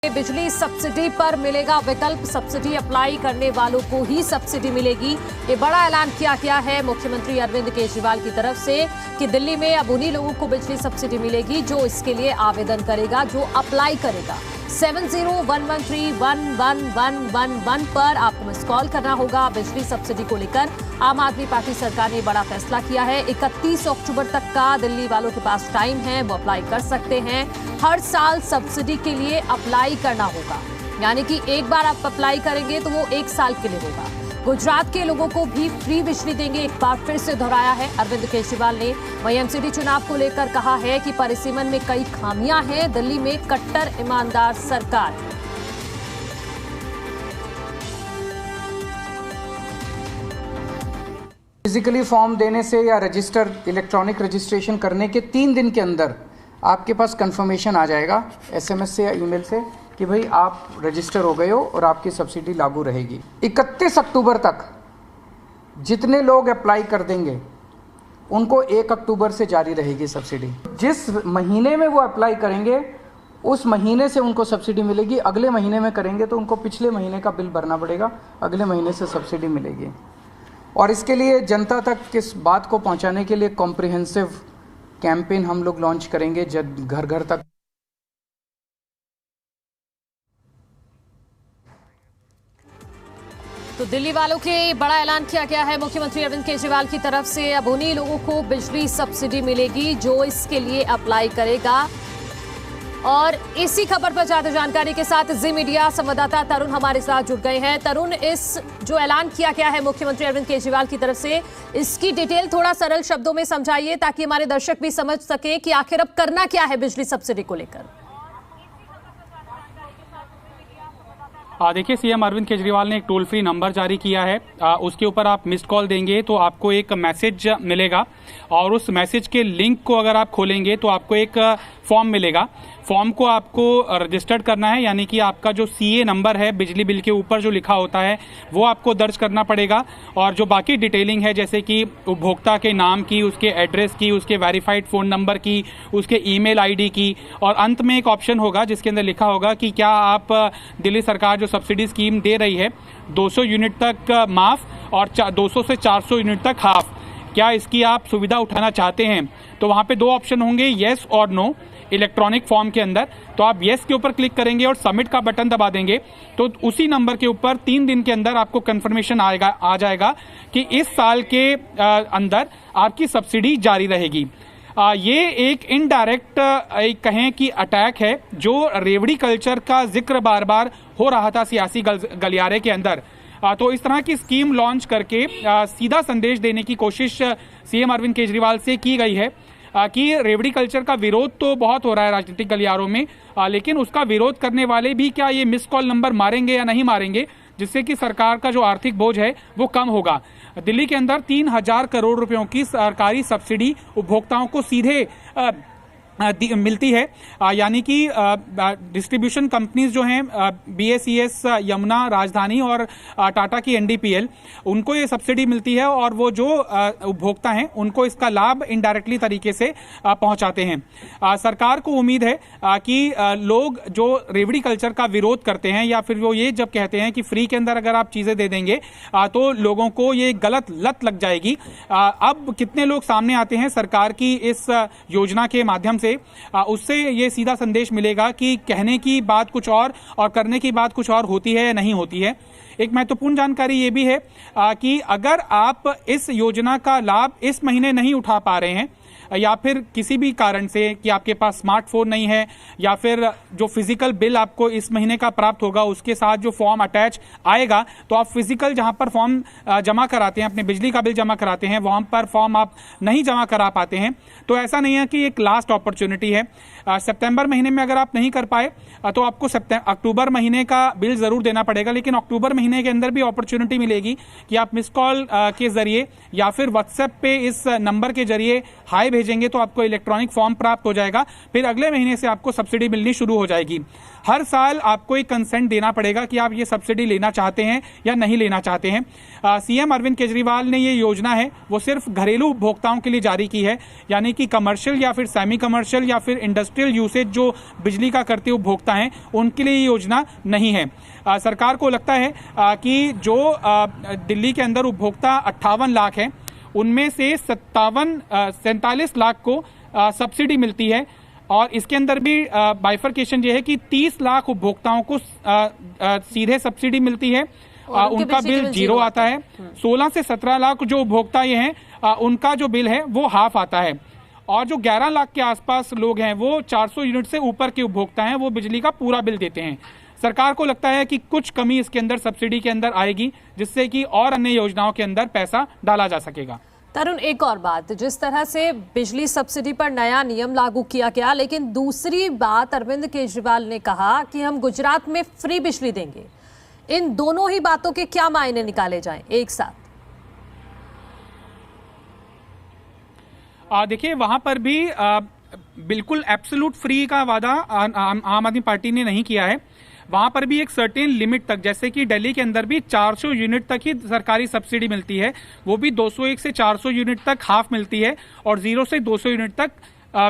बिजली सब्सिडी पर मिलेगा विकल्प। सब्सिडी अप्लाई करने वालों को ही सब्सिडी मिलेगी। ये बड़ा ऐलान किया गया है मुख्यमंत्री अरविंद केजरीवाल की तरफ से कि दिल्ली में अब उन्हीं लोगों को बिजली सब्सिडी मिलेगी जो इसके लिए आवेदन करेगा, जो अप्लाई करेगा। 7011131111 पर आपको मिस कॉल करना होगा। बिजली सब्सिडी को लेकर आम आदमी पार्टी सरकार ने बड़ा फैसला किया है। 31 अक्टूबर तक का दिल्ली वालों के पास टाइम है, वो अप्लाई कर सकते हैं। हर साल सब्सिडी के लिए अप्लाई करना होगा, यानी कि एक बार आप अप्लाई करेंगे तो वो 1 साल के लिए होगा। गुजरात के लोगों को भी फ्री बिजली देंगे, एक बार फिर से दोहराया है अरविंद केजरीवाल ने। वहीं एमसीडी चुनाव को लेकर कहा है कि परिसीमन में कई खामियां हैं, दिल्ली में कट्टर ईमानदार सरकार। फिजिकली फॉर्म देने से या रजिस्टर इलेक्ट्रॉनिक रजिस्ट्रेशन करने के 3 दिन के अंदर आपके पास कंफर्मेशन आ जाएगा एसएमएस से या ईमेल से कि भाई आप रजिस्टर हो गए हो और आपकी सब्सिडी लागू रहेगी। 31 अक्टूबर तक जितने लोग अप्लाई कर देंगे उनको 1 अक्टूबर से जारी रहेगी सब्सिडी। जिस महीने में वो अप्लाई करेंगे उस महीने से उनको सब्सिडी मिलेगी। अगले महीने में करेंगे तो उनको पिछले महीने का बिल भरना पड़ेगा, अगले महीने से सब्सिडी मिलेगी। और इसके लिए जनता तक इस बात को पहुंचाने के लिए कॉम्प्रिहेंसिव कैंपेन हम लोग लॉन्च करेंगे घर घर तक। तो दिल्ली वालों के बड़ा ऐलान किया गया है मुख्यमंत्री अरविंद केजरीवाल की तरफ से। अब उन्हीं लोगों को बिजली सब्सिडी मिलेगी जो इसके लिए अप्लाई करेगा। और इसी खबर पर ज्यादा जानकारी के साथ जी मीडिया संवाददाता तरुण हमारे साथ जुड़ गए हैं। तरुण, इस जो ऐलान किया गया है मुख्यमंत्री अरविंद केजरीवाल की तरफ से, इसकी डिटेल थोड़ा सरल शब्दों में समझाइए ताकि हमारे दर्शक भी समझ सके कि आखिर अब करना क्या है बिजली सब्सिडी को लेकर। देखिए, सीएम अरविंद केजरीवाल ने एक टोल फ्री नंबर जारी किया है। उसके ऊपर आप मिस्ड कॉल देंगे तो आपको एक मैसेज मिलेगा और उस मैसेज के लिंक को अगर आप खोलेंगे तो आपको एक फॉर्म मिलेगा। फॉर्म को आपको रजिस्टर्ड करना है, यानी कि आपका जो सीए नंबर है बिजली बिल के ऊपर जो लिखा होता है वो आपको दर्ज करना पड़ेगा। और जो बाकी डिटेलिंग है जैसे कि उपभोक्ता के नाम की, उसके एड्रेस की, उसके वेरीफाइड फ़ोन नंबर की, उसके ईमेल आईडी की, और अंत में एक ऑप्शन होगा जिसके अंदर लिखा होगा कि क्या आप दिल्ली सरकार जो सब्सिडी स्कीम दे रही है 200 यूनिट तक माफ़ और 200 से 400 यूनिट तक हाफ, क्या इसकी आप सुविधा उठाना चाहते हैं। तो वहाँ पे 2 ऑप्शन होंगे, येस और नो, इलेक्ट्रॉनिक फॉर्म के अंदर। तो आप येस के ऊपर क्लिक करेंगे और सबमिट का बटन दबा देंगे तो उसी नंबर के ऊपर 3 दिन के अंदर आपको कंफर्मेशन आ जाएगा कि इस साल के अंदर आपकी सब्सिडी जारी रहेगी। ये एक इनडायरेक्ट कहें कि अटैक है जो रेवड़ी कल्चर का जिक्र बार बार हो रहा था सियासी गलियारे के अंदर। तो इस तरह की स्कीम लॉन्च करके सीधा संदेश देने की कोशिश सीएम अरविंद केजरीवाल से की गई है कि रेवड़ी कल्चर का विरोध तो बहुत हो रहा है राजनीतिक गलियारों में, लेकिन उसका विरोध करने वाले भी क्या ये मिस कॉल नंबर मारेंगे या नहीं मारेंगे, जिससे कि सरकार का जो आर्थिक बोझ है वो कम होगा। दिल्ली के अंदर 3000 करोड़ रुपयों की सरकारी सब्सिडी उपभोक्ताओं को सीधे मिलती है, यानी कि डिस्ट्रीब्यूशन कंपनीज जो हैं बीएसीएस, यमुना, राजधानी और टाटा की एनडीपीएल, उनको ये सब्सिडी मिलती है और वो जो उपभोक्ता हैं उनको इसका लाभ इनडायरेक्टली तरीके से पहुंचाते हैं। सरकार को उम्मीद है कि लोग जो रेवड़ी कल्चर का विरोध करते हैं या फिर वो ये जब कहते हैं कि फ्री के अंदर अगर आप चीज़ें दे देंगे तो लोगों को ये गलत लत लग जाएगी। अब कितने लोग सामने आते हैं सरकार की इस योजना के माध्यम से, उससे ये सीधा संदेश मिलेगा कि कहने की बात कुछ और करने की बात कुछ और होती है या नहीं होती है। एक महत्वपूर्ण जानकारी ये भी है कि अगर आप इस योजना का लाभ इस महीने नहीं उठा पा रहे हैं या फिर किसी भी कारण से कि आपके पास स्मार्टफोन नहीं है या फिर जो फिजिकल बिल आपको इस महीने का प्राप्त होगा उसके साथ जो फॉर्म अटैच आएगा, तो आप फिजिकल जहां पर फॉर्म जमा कराते हैं, अपने बिजली का बिल जमा कराते हैं, वहां पर फॉर्म आप नहीं जमा करा पाते हैं, तो ऐसा नहीं है कि एक लास्ट अपॉर्चुनिटी है। सितंबर महीने में अगर आप नहीं कर पाए तो आपको अक्टूबर महीने का बिल जरूर देना पड़ेगा, लेकिन अक्टूबर महीने के अंदर भी अपॉर्चुनिटी मिलेगी कि आप मिस कॉल के जरिए या फिर व्हाट्सएप पे इस नंबर के जरिए हाय भेजेंगे तो आपको इलेक्ट्रॉनिक फॉर्म प्राप्त हो जाएगा, फिर अगले महीने से आपको सब्सिडी मिलनी शुरू हो जाएगी। हर साल आपको एक कंसेंट देना पड़ेगा कि आप ये सब्सिडी लेना चाहते हैं या नहीं लेना चाहते हैं। सीएम अरविंद केजरीवाल ने ये योजना है वो सिर्फ घरेलू उपभोक्ताओं के लिए जारी की है, यानी कि कमर्शियल या फिर सेमी कमर्शियल या फिर इंडस्ट्रियल यूसेज जो बिजली का करते उपभोक्ता हैं उनके लिए ये योजना नहीं है। सरकार को लगता है कि जो दिल्ली के अंदर उपभोक्ता 58 लाख हैं उनमें से 47 लाख को सब्सिडी मिलती है, और इसके अंदर भी बाइफरकेशन ये है कि 30 लाख उपभोक्ताओं को सीधे सब्सिडी मिलती है, उनका बिल जीरो आता है। 16 से 17 लाख जो उपभोक्ता ये हैं उनका जो बिल है वो हाफ आता है, और जो 11 लाख के आसपास लोग हैं वो 400 यूनिट से ऊपर के उपभोक्ता हैं वो बिजली का पूरा बिल देते हैं। सरकार को लगता है कि कुछ कमी इसके अंदर सब्सिडी के अंदर आएगी, जिससे कि और अन्य योजनाओं के अंदर पैसा डाला जा सकेगा। तरुण, एक और बात, जिस तरह से बिजली सब्सिडी पर नया नियम लागू किया गया, लेकिन दूसरी बात अरविंद केजरीवाल ने कहा कि हम गुजरात में फ्री बिजली देंगे। इन दोनों ही बातों के क्या मायने निकाले जाएं एक साथ? देखिए, वहां पर भी बिल्कुल एब्सोल्यूट फ्री का वादा आम आदमी पार्टी ने नहीं किया है। वहां पर भी एक सर्टेन लिमिट तक, जैसे कि दिल्ली के अंदर भी 400 यूनिट तक ही सरकारी सब्सिडी मिलती है, वो भी 201 से 400 यूनिट तक हाफ मिलती है, और 0 से 200 यूनिट तक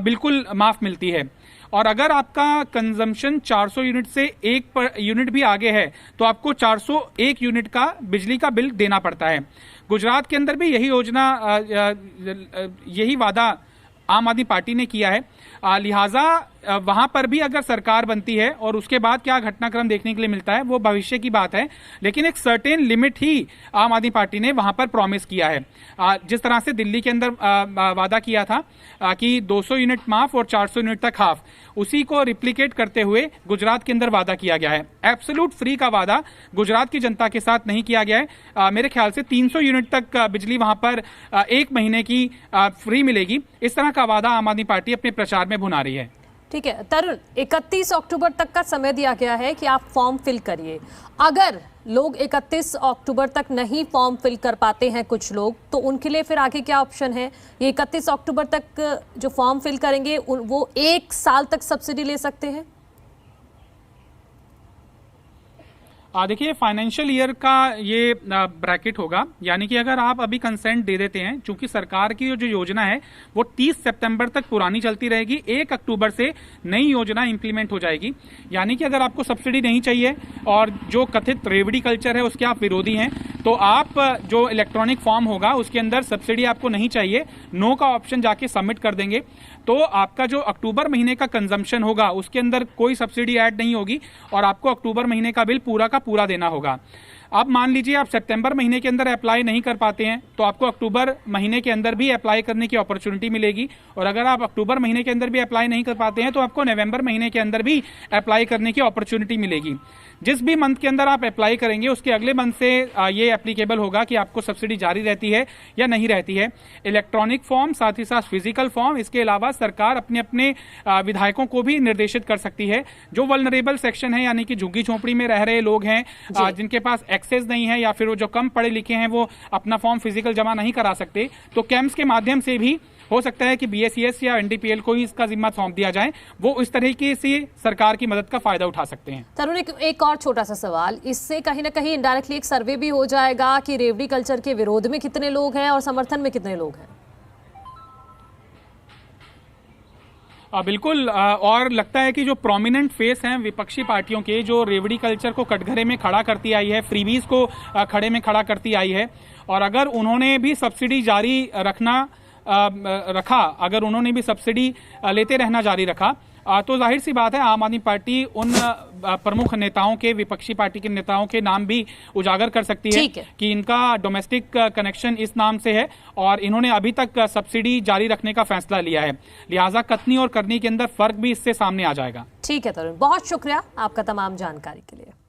बिल्कुल माफ मिलती है। और अगर आपका कंजम्पशन 400 यूनिट से 1 यूनिट भी आगे है तो आपको 401 यूनिट का बिजली का बिल देना पड़ता है। गुजरात के अंदर भी यही योजना, यही वादा आम आदमी पार्टी ने किया है। लिहाजा वहां पर भी अगर सरकार बनती है और उसके बाद क्या घटनाक्रम देखने के लिए मिलता है वो भविष्य की बात है, लेकिन एक सर्टेन लिमिट ही आम आदमी पार्टी ने वहां पर प्रॉमिस किया है। जिस तरह से दिल्ली के अंदर वादा किया था कि 200 यूनिट माफ और 400 यूनिट तक हाफ, उसी को रिप्लिकेट करते हुए गुजरात के अंदर वादा किया गया है। एब्सोल्यूट फ्री का वादा गुजरात की जनता के साथ नहीं किया गया है। मेरे ख्याल से 300 यूनिट तक बिजली वहां पर 1 महीने की फ्री मिलेगी, इस तरह का वादा आम आदमी पार्टी अपने प्रचार में भुना रही है। ठीक है तरुण, 31 अक्टूबर तक का समय दिया गया है कि आप फॉर्म फिल करिए। अगर लोग 31 अक्टूबर तक नहीं फॉर्म फिल कर पाते हैं कुछ लोग, तो उनके लिए फिर आगे क्या ऑप्शन है? ये 31 अक्टूबर तक जो फॉर्म फिल करेंगे वो 1 साल तक सब्सिडी ले सकते हैं? देखिए, फाइनेंशियल ईयर का ये ब्रैकेट होगा, यानी कि अगर आप अभी कंसेंट दे देते हैं, चूंकि सरकार की जो योजना है वो 30 सितंबर तक पुरानी चलती रहेगी, 1 अक्टूबर से नई योजना इंप्लीमेंट हो जाएगी। यानी कि अगर आपको सब्सिडी नहीं चाहिए और जो कथित रेवड़ी कल्चर है उसके आप विरोधी हैं, तो आप जो इलेक्ट्रॉनिक फॉर्म होगा उसके अंदर सब्सिडी आपको नहीं चाहिए, नो का ऑप्शन जाके सबमिट कर देंगे, तो आपका जो अक्टूबर महीने का कंजम्पशन होगा उसके अंदर कोई सब्सिडी ऐड नहीं होगी और आपको अक्टूबर महीने का बिल पूरा का पूरा देना होगा। अब मान लीजिए आप सितंबर महीने के अंदर अप्लाई नहीं कर पाते हैं, तो आपको अक्टूबर महीने के अंदर भी अप्लाई करने की अपॉर्चुनिटी मिलेगी, और अगर आप अक्टूबर महीने के अंदर भी अप्लाई नहीं कर पाते हैं तो आपको नवंबर महीने के अंदर भी अप्लाई करने की अपॉर्चुनिटी मिलेगी। जिस भी मंथ के अंदर आप अप्लाई करेंगे उसके अगले मंथ से ये एप्लीकेबल होगा कि आपको सब्सिडी जारी रहती है या नहीं रहती है। इलेक्ट्रॉनिक फॉर्म, साथ ही साथ फिजिकल फॉर्म, इसके अलावा सरकार अपने अपने विधायकों को भी निर्देशित कर सकती है। जो वल्नरेबल सेक्शन है, यानी कि झुग्गी झोंपड़ी में रह रहे लोग हैं, जिनके पास एक्सेस नहीं है या फिर वो जो कम पढ़े लिखे हैं वो अपना फॉर्म फिजिकल जमा नहीं करा सकते, तो कैंप्स के माध्यम से भी हो सकता है कि बीएसईएस या एनडीपीएल को ही इसका जिम्मा सौंप दिया जाए, वो इस तरीके से सरकार की मदद का फायदा उठा सकते हैं। तरुण, एक और छोटा सा सवाल, इससे कहीं ना कहीं इनडायरेक्टली एक सर्वे भी हो जाएगा कि रेवड़ी कल्चर के विरोध में कितने लोग हैं और समर्थन में कितने लोग हैं? बिल्कुल, और लगता है कि जो प्रोमिनेंट फेस हैं विपक्षी पार्टियों के, जो रेवड़ी कल्चर को कटघरे में खड़ा करती आई है, फ्रीबीज को खड़े में खड़ा करती आई है, और अगर उन्होंने भी सब्सिडी जारी रखा, अगर उन्होंने भी सब्सिडी लेते रहना जारी रखा, तो जाहिर सी बात है आम आदमी पार्टी उन प्रमुख नेताओं के, विपक्षी पार्टी के नेताओं के नाम भी उजागर कर सकती है कि इनका डोमेस्टिक कनेक्शन इस नाम से है और इन्होंने अभी तक सब्सिडी जारी रखने का फैसला लिया है। लिहाजा कथनी और करनी के अंदर फर्क भी इससे सामने आ जाएगा। ठीक है तरुण, बहुत शुक्रिया आपका तमाम जानकारी के लिए।